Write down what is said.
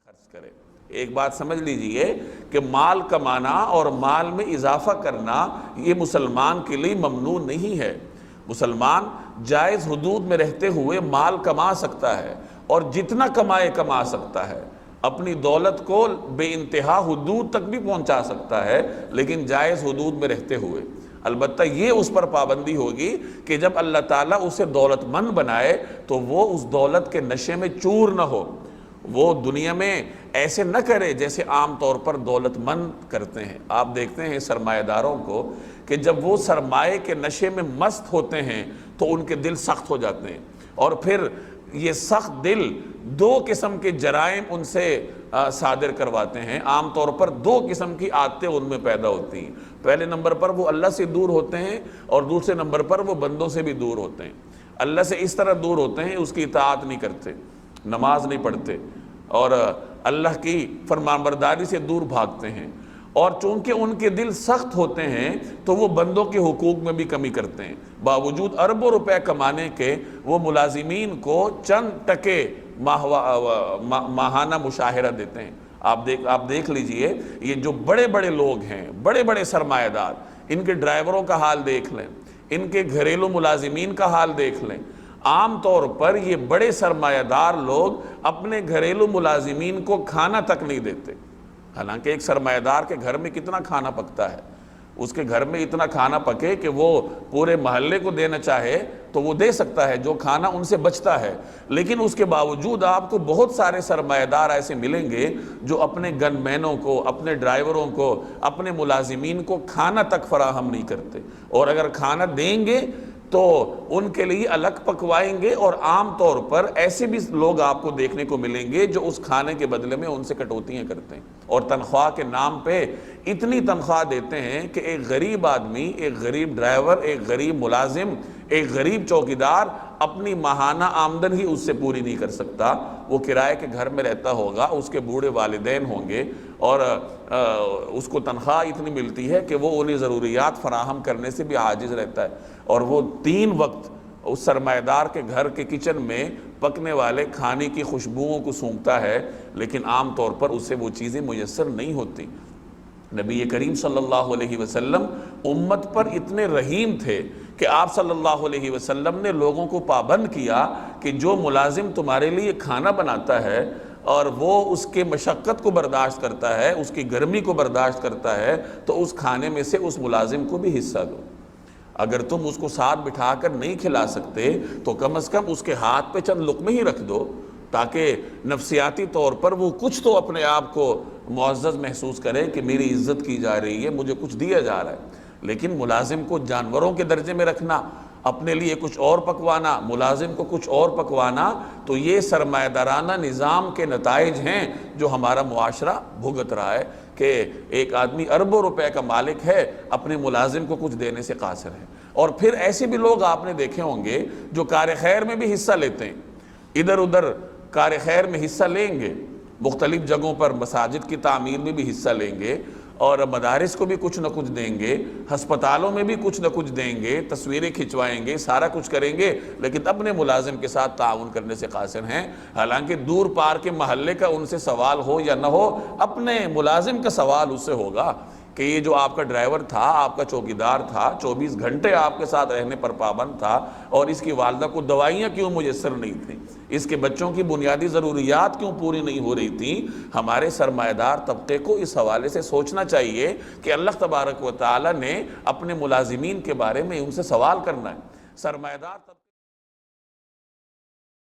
خرچ کرے۔ ایک بات سمجھ لیجئے کہ مال کمانا اور مال میں اضافہ کرنا یہ مسلمان کے لیے ممنوع نہیں ہے۔ مسلمان جائز حدود میں رہتے ہوئے مال کما سکتا ہے اور جتنا کمائے کما سکتا ہے، اپنی دولت کو بے انتہا حدود تک بھی پہنچا سکتا ہے، لیکن جائز حدود میں رہتے ہوئے۔ البتہ یہ اس پر پابندی ہوگی کہ جب اللہ تعالیٰ اسے دولت مند بنائے تو وہ اس دولت کے نشے میں چور نہ ہو، وہ دنیا میں ایسے نہ کرے جیسے عام طور پر دولت مند کرتے ہیں۔ آپ دیکھتے ہیں سرمایہ داروں کو کہ جب وہ سرمایے کے نشے میں مست ہوتے ہیں تو ان کے دل سخت ہو جاتے ہیں، اور پھر یہ سخت دل دو قسم کے جرائم ان سے صادر کرواتے ہیں۔ عام طور پر دو قسم کی عادتیں ان میں پیدا ہوتی ہیں۔ پہلے نمبر پر وہ اللہ سے دور ہوتے ہیں، اور دوسرے نمبر پر وہ بندوں سے بھی دور ہوتے ہیں۔ اللہ سے اس طرح دور ہوتے ہیں، اس کی اطاعت نہیں کرتے، نماز نہیں پڑھتے، اور اللہ کی فرمانبرداری سے دور بھاگتے ہیں، اور چونکہ ان کے دل سخت ہوتے ہیں تو وہ بندوں کے حقوق میں بھی کمی کرتے ہیں۔ باوجود اربوں روپے کمانے کے وہ ملازمین کو چند ٹکے ماہانہ مشاہرہ دیتے ہیں۔ آپ دیکھ لیجئے، یہ جو بڑے بڑے لوگ ہیں، بڑے بڑے سرمایہ دار، ان کے ڈرائیوروں کا حال دیکھ لیں، ان کے گھریلو ملازمین کا حال دیکھ لیں۔ عام طور پر یہ بڑے سرمایہ دار لوگ اپنے گھریلو ملازمین کو کھانا تک نہیں دیتے، حالانکہ ایک سرمایہ دار کے گھر میں کتنا کھانا پکتا ہے، اس کے گھر میں اتنا کھانا پکے کہ وہ پورے محلے کو دینا چاہے تو وہ دے سکتا ہے جو کھانا ان سے بچتا ہے، لیکن اس کے باوجود آپ کو بہت سارے سرمایہ دار ایسے ملیں گے جو اپنے گن مینوں کو، اپنے ڈرائیوروں کو، اپنے ملازمین کو کھانا تک فراہم نہیں کرتے، اور اگر کھانا دیں گے تو ان کے لیے الگ پکوائیں گے، اور عام طور پر ایسے بھی لوگ آپ کو دیکھنے کو ملیں گے جو اس کھانے کے بدلے میں ان سے کٹوتیاں کرتے ہیں، اور تنخواہ کے نام پہ اتنی تنخواہ دیتے ہیں کہ ایک غریب آدمی، ایک غریب ڈرائیور، ایک غریب ملازم، ایک غریب چوکیدار اپنی ماہانہ آمدن ہی اس سے پوری نہیں کر سکتا۔ وہ کرائے کے گھر میں رہتا ہوگا، اس کے بوڑھے والدین ہوں گے، اور اس کو تنخواہ اتنی ملتی ہے کہ وہ انہیں ضروریات فراہم کرنے سے بھی عاجز رہتا ہے، اور وہ 3 وقت اس سرمایہ دار کے گھر کے کچن میں پکنے والے کھانے کی خوشبوؤں کو سونگھتا ہے، لیکن عام طور پر اسے وہ چیزیں میسر نہیں ہوتی۔ نبی کریم صلی اللہ علیہ وسلم امت پر اتنے رحیم تھے کہ آپ صلی اللہ علیہ وسلم نے لوگوں کو پابند کیا کہ جو ملازم تمہارے لیے کھانا بناتا ہے اور وہ اس کے مشقت کو برداشت کرتا ہے، اس کی گرمی کو برداشت کرتا ہے، تو اس کھانے میں سے اس ملازم کو بھی حصہ دو۔ اگر تم اس کو ساتھ بٹھا کر نہیں کھلا سکتے تو کم از کم اس کے ہاتھ پہ چند لقمے ہی رکھ دو، تاکہ نفسیاتی طور پر وہ کچھ تو اپنے آپ کو معزز محسوس کرے کہ میری عزت کی جا رہی ہے، مجھے کچھ دیا جا رہا ہے۔ لیکن ملازم کو جانوروں کے درجے میں رکھنا، اپنے لیے کچھ اور پکوانا، ملازم کو کچھ اور پکوانا، تو یہ سرمایہ دارانہ نظام کے نتائج ہیں جو ہمارا معاشرہ بھگت رہا ہے، کہ ایک آدمی اربوں روپے کا مالک ہے، اپنے ملازم کو کچھ دینے سے قاصر ہے۔ اور پھر ایسے بھی لوگ آپ نے دیکھے ہوں گے جو کار خیر میں بھی حصہ لیتے ہیں، ادھر ادھر کار خیر میں حصہ لیں گے، مختلف جگہوں پر مساجد کی تعمیر میں بھی حصہ لیں گے، اور مدارس کو بھی کچھ نہ کچھ دیں گے، ہسپتالوں میں بھی کچھ نہ کچھ دیں گے، تصویریں کھنچوائیں گے، سارا کچھ کریں گے، لیکن اپنے ملازم کے ساتھ تعاون کرنے سے قاصر ہیں۔ حالانکہ دور پار کے محلے کا ان سے سوال ہو یا نہ ہو، اپنے ملازم کا سوال اس سے ہوگا کہ یہ جو آپ کا ڈرائیور تھا، آپ کا چوکیدار تھا، 24 گھنٹے آپ کے ساتھ رہنے پر پابند تھا، اور اس کی والدہ کو دوائیاں کیوں میسر نہیں تھیں، اس کے بچوں کی بنیادی ضروریات کیوں پوری نہیں ہو رہی تھیں۔ ہمارے سرمایہ دار طبقے کو اس حوالے سے سوچنا چاہیے کہ اللہ تبارک و تعالی نے اپنے ملازمین کے بارے میں ان سے سوال کرنا ہے۔ سرمایہ دار